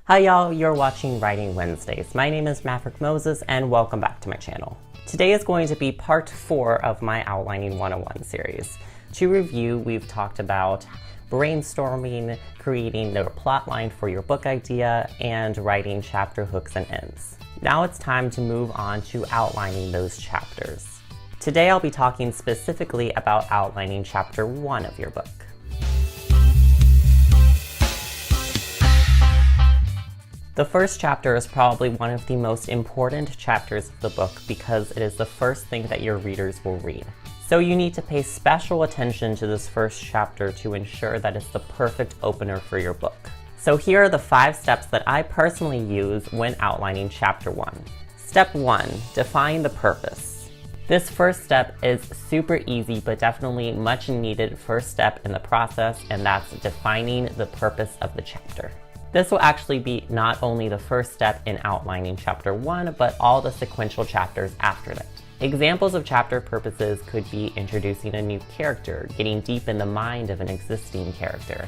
Hi y'all, you're watching Writing Wednesdays. My name is Maverick and welcome back to my channel. Today is going to be part 4 of my Outlining 101 series. To review, we've talked about brainstorming, creating the plot line for your book idea, and writing chapter hooks and ends. Now it's time to move on to outlining those chapters. Today I'll be talking specifically about outlining chapter 1 of your book. The first chapter is probably one of the most important chapters of the book because it is the first thing that your readers will read. So you need to pay special attention to this first chapter to ensure that it's the perfect opener for your book. So here are the 5 steps that I personally use when outlining chapter 1. Step 1, define the purpose. This first step is super easy but definitely much needed first step in the process, and that's defining the purpose of the chapter. This will actually be not only the first step in outlining chapter 1, but all the sequential chapters after that. Examples of chapter purposes could be introducing a new character, getting deep in the mind of an existing character,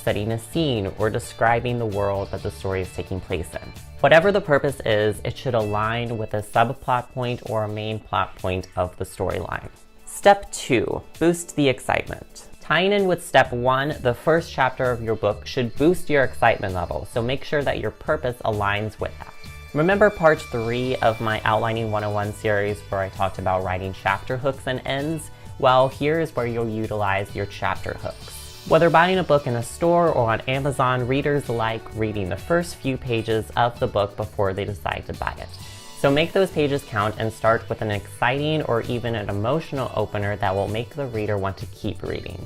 setting a scene, or describing the world that the story is taking place in. Whatever the purpose is, it should align with a subplot point or a main plot point of the storyline. Step 2, boost the excitement. Tying in with step 1, the first chapter of your book should boost your excitement level, so make sure that your purpose aligns with that. Remember part 3 of my Outlining 101 series where I talked about writing chapter hooks and ends? Well, here is where you'll utilize your chapter hooks. Whether buying a book in a store or on Amazon, readers like reading the first few pages of the book before they decide to buy it. So make those pages count and start with an exciting or even an emotional opener that will make the reader want to keep reading.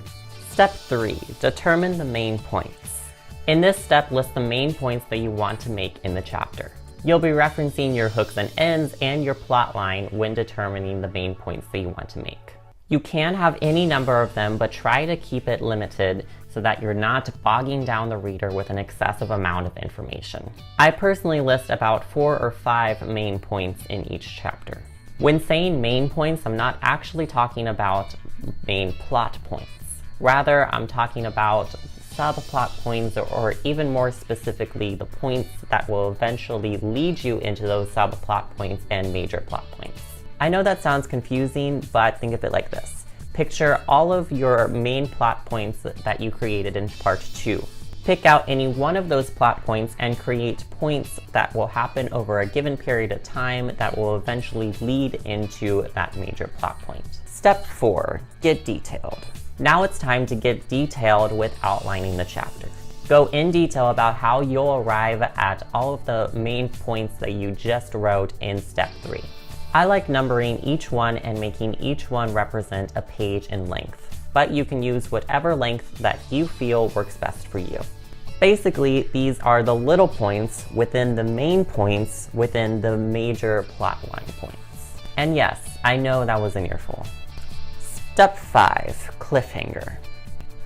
Step 3, determine the main points. In this step, list the main points that you want to make in the chapter. You'll be referencing your hooks and ends and your plot line when determining the main points that you want to make. You can have any number of them, but try to keep it limited so that you're not bogging down the reader with an excessive amount of information. I personally list about 4 or 5 main points in each chapter. When saying main points, I'm not actually talking about main plot points. Rather, I'm talking about subplot points or even more specifically, the points that will eventually lead you into those subplot points and major plot points. I know that sounds confusing, but think of it like this. Picture all of your main plot points that you created in part 2. Pick out any one of those plot points and create points that will happen over a given period of time that will eventually lead into that major plot point. Step 4, get detailed. Now it's time to get detailed with outlining the chapter. Go in detail about how you'll arrive at all of the main points that you just wrote in step 3. I like numbering each one and making each one represent a page in length, but you can use whatever length that you feel works best for you. Basically, these are the little points within the main points within the major plotline points. And yes, I know that was an earful. Step 5, cliffhanger.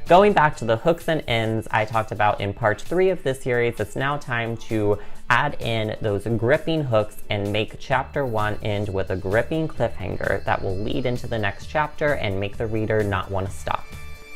Going back to the hooks and ends I talked about in part 3 of this series, it's now time to add in those gripping hooks and make chapter 1 end with a gripping cliffhanger that will lead into the next chapter and make the reader not want to stop.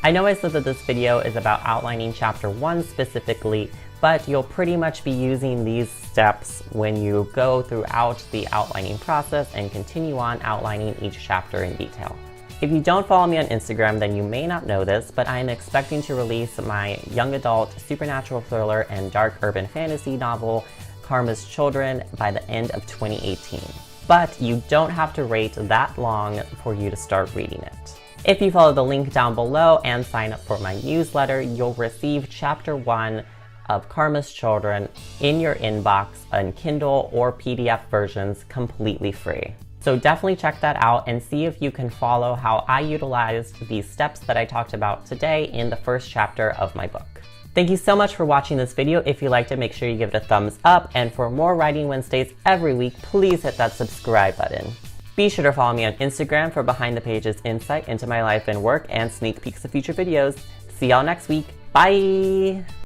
I know I said that this video is about outlining chapter 1 specifically, but you'll pretty much be using these steps when you go throughout the outlining process and continue on outlining each chapter in detail. If you don't follow me on Instagram, then you may not know this, but I am expecting to release my young adult supernatural thriller and dark urban fantasy novel, Karma's Children, by the end of 2018. But you don't have to wait that long for you to start reading it. If you follow the link down below and sign up for my newsletter, you'll receive chapter 1 of Karma's Children in your inbox in Kindle or PDF versions completely free. So definitely check that out and see if you can follow how I utilized these steps that I talked about today in the first chapter of my book. Thank you so much for watching this video. If you liked it, make sure you give it a thumbs up. And for more Writing Wednesdays every week, please hit that subscribe button. Be sure to follow me on Instagram for behind the pages insight into my life and work and sneak peeks of future videos. See y'all next week. Bye!